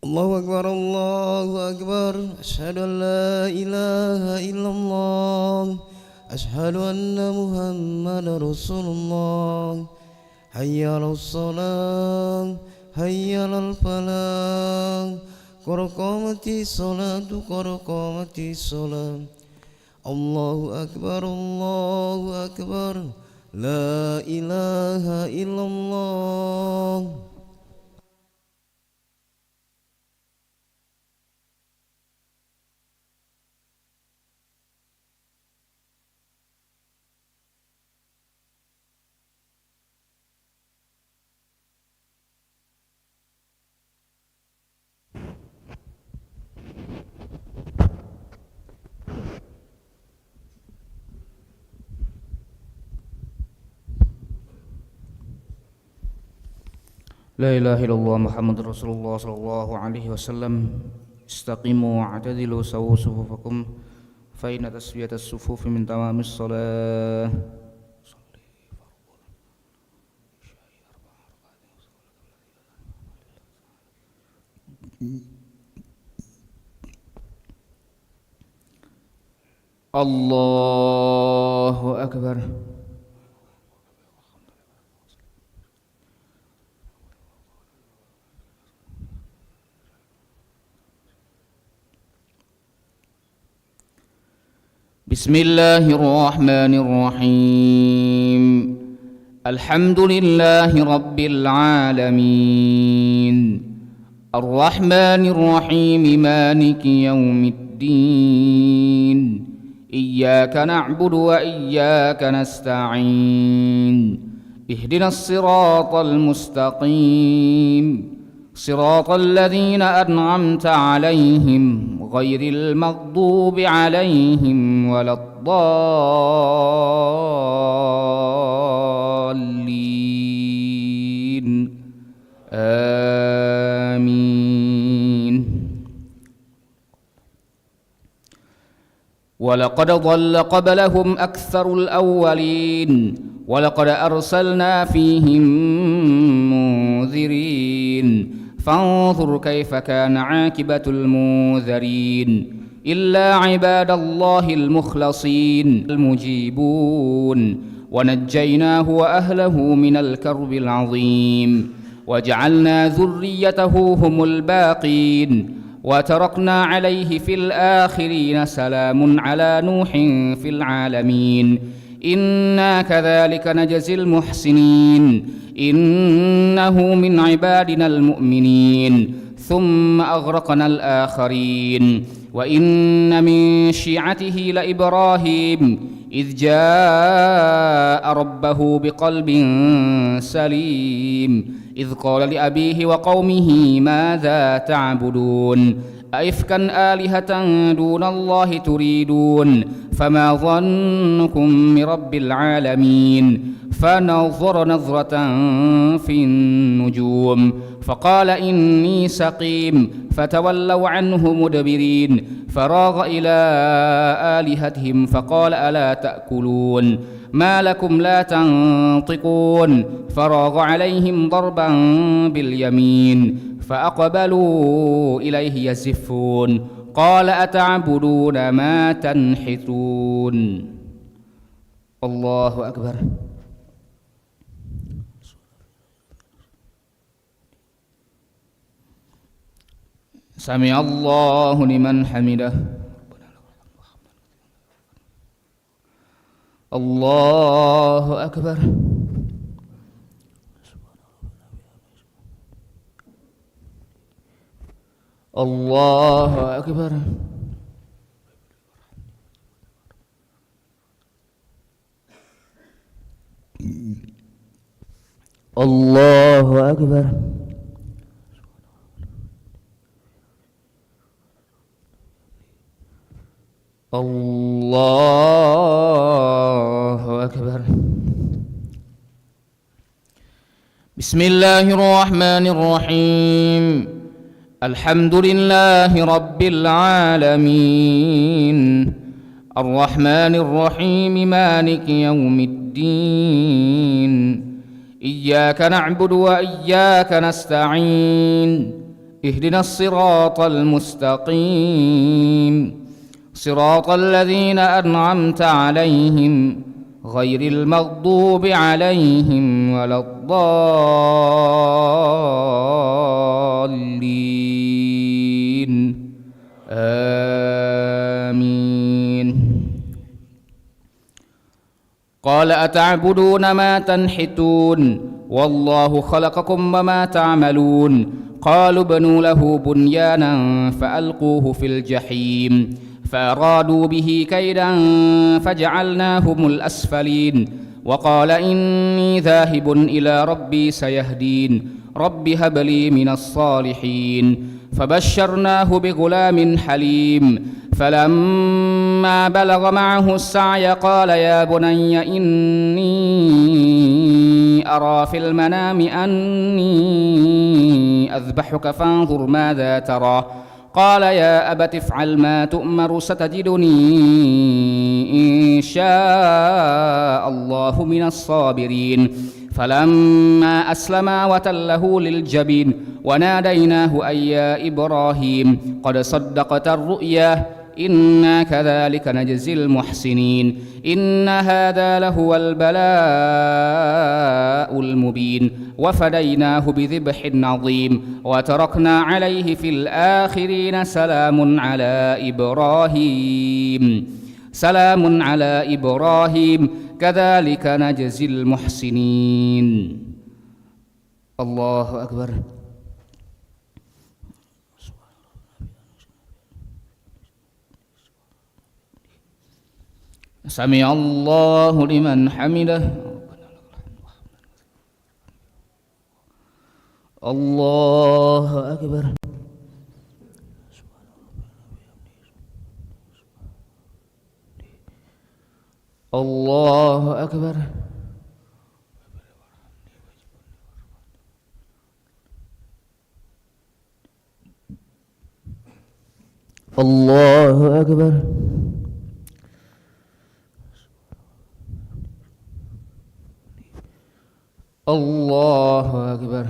الله أكبر الله أكبر أشهد أن لا إله إلا الله أشهد أن محمدا رسول الله حي على الصلاة حي على الفلاح قد قامت الصلاة قد قامت الصلاة الله أكبر لا إله إلا الله. لا إله إلا الله محمد رسول الله صلى الله عليه وسلم استقيموا واعتدلوا سووا صفوفكم فإن تسوية الصفوف من تمام الصلاة. الله أكبر. بسم الله الرحمن الرحيم. الحمد لله رب العالمين الرحمن الرحيم مالك يوم الدين إياك نعبد وإياك نستعين اهدنا الصراط المستقيم صراط الذين أنعمت عليهم غير المغضوب عليهم ولا الضالين آمين. ولقد ضل قبلهم أكثر الأولين ولقد أرسلنا فيهم منذرين فانظر كيف كان عاقبة المنذرين إلا عباد الله المخلصين المجيبون ونجيناه وأهله من الكرب العظيم وجعلنا ذريته هم الباقين وتركنا عليه في الآخرين سلام على نوح في العالمين إنا كذلك نجزي المحسنين إنه من عبادنا المؤمنين ثم أغرقنا الآخرين وإن من شيعته لإبراهيم إذ جاء ربه بقلب سليم إذ قال لأبيه وقومه ماذا تعبدون أئفكا آلهة دون الله تريدون فما ظنكم برب العالمين فنظر نظرة في النجوم فقال إني سقيم فتولوا عنه مدبرين فراغ إلى آلهتهم فقال ألا تأكلون ما لكم لا تنطقون فراغ عليهم ضربا باليمين فأقبلوا إليه يزفون قال أتعبدون ما تنحتون. الله أكبر. سمع الله لمن حمده. الله أكبر. الله أكبر. الله أكبر. الله أكبر. بسم الله الرحمن الرحيم الحمد لله رب العالمين الرحمن الرحيم مالك يوم الدين إياك نعبد وإياك نستعين اهدنا الصراط المستقيم صراط الذين أنعمت عليهم غير المغضوب عليهم ولا الضالين آمين. قال أتعبدون ما تنحتون والله خلقكم وما تعملون قالوا بنوا له بنيانا فألقوه في الجحيم فأرادوا به كيدا فجعلناهم الأسفلين وقال إني ذاهب إلى ربي سيهدين رب هب لي من الصالحين فبشرناه بغلام حليم فلما بلغ معه السعي قال يا بني إني أرى في المنام أني أذبحك فانظر ماذا ترى قال يا أبت افعل ما تؤمر ستجدني إن شاء الله من الصابرين فلما أسلما وتله للجبين وناديناه أي يا إبراهيم قد صدقت الرؤيا إنا كذلك نجزي المحسنين إن هذا لهو البلاء المبين وفديناه بذبح عظيم وتركنا عليه في الآخرين سلام على إبراهيم كذلك نجزي المحسنين. الله أكبر. سمع الله لمن حمده. الله أكبر. الله أكبر. الله أكبر. الله أكبر.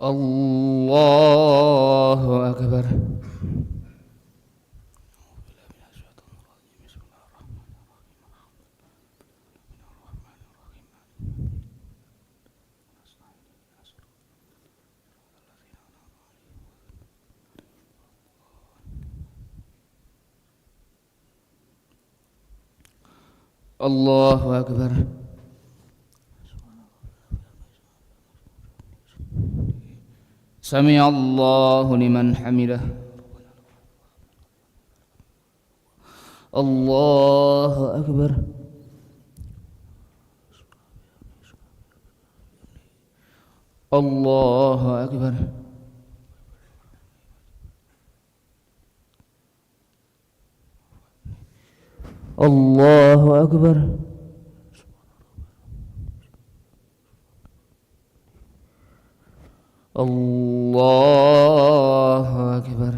الله أكبر. الله أكبر. سمع الله لمن حمده. الله أكبر. الله أكبر. الله أكبر. الله أكبر.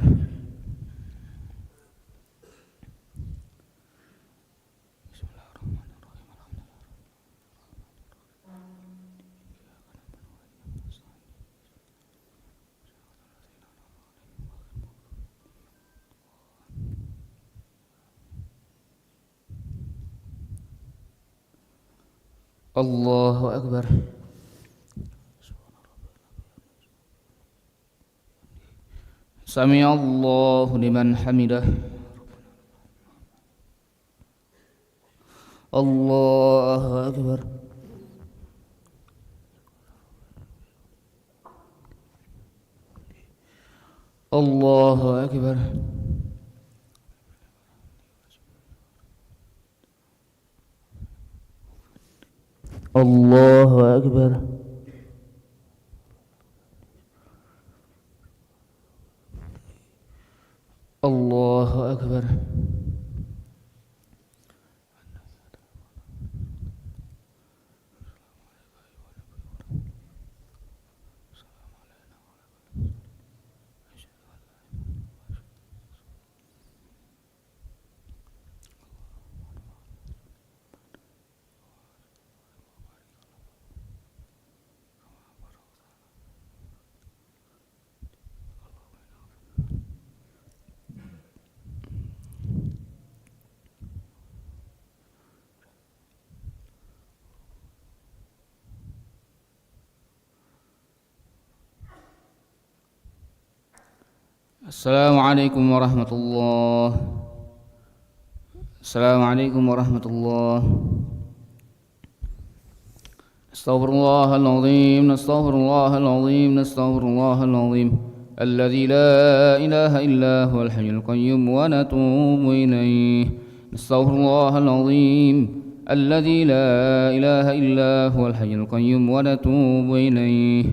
الله أكبر. سمع الله لمن حمده. الله أكبر. الله أكبر. الله أكبر. الله أكبر. السلام عليكم ورحمة الله. السلام عليكم ورحمة الله. نستغفر الله العظيم، نستغفر الله العظيم، نستغفر الله العظيم الذي لا إله إلا هو الحي القيوم ونتوب إليه. نستغفر الله العظيم الذي لا إله إلا هو الحي القيوم ونتوب إليه.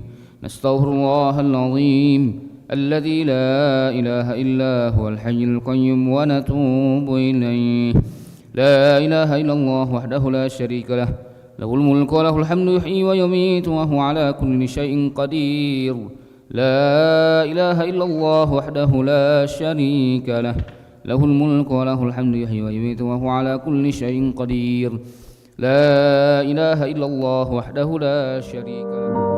نستغفر الله العظيم الذي لا إله إلا هو الحي القيوم ونتوب إليه. لا إله إلا الله وحده لا شريك له، له الملك وله الحمد يحيي ويميت وهو على كل شيء قدير. لا إله إلا الله وحده لا شريك له، له الملك وله الحمد يحيي ويميت وهو على كل شيء قدير. لا إله إلا الله وحده لا شريك له.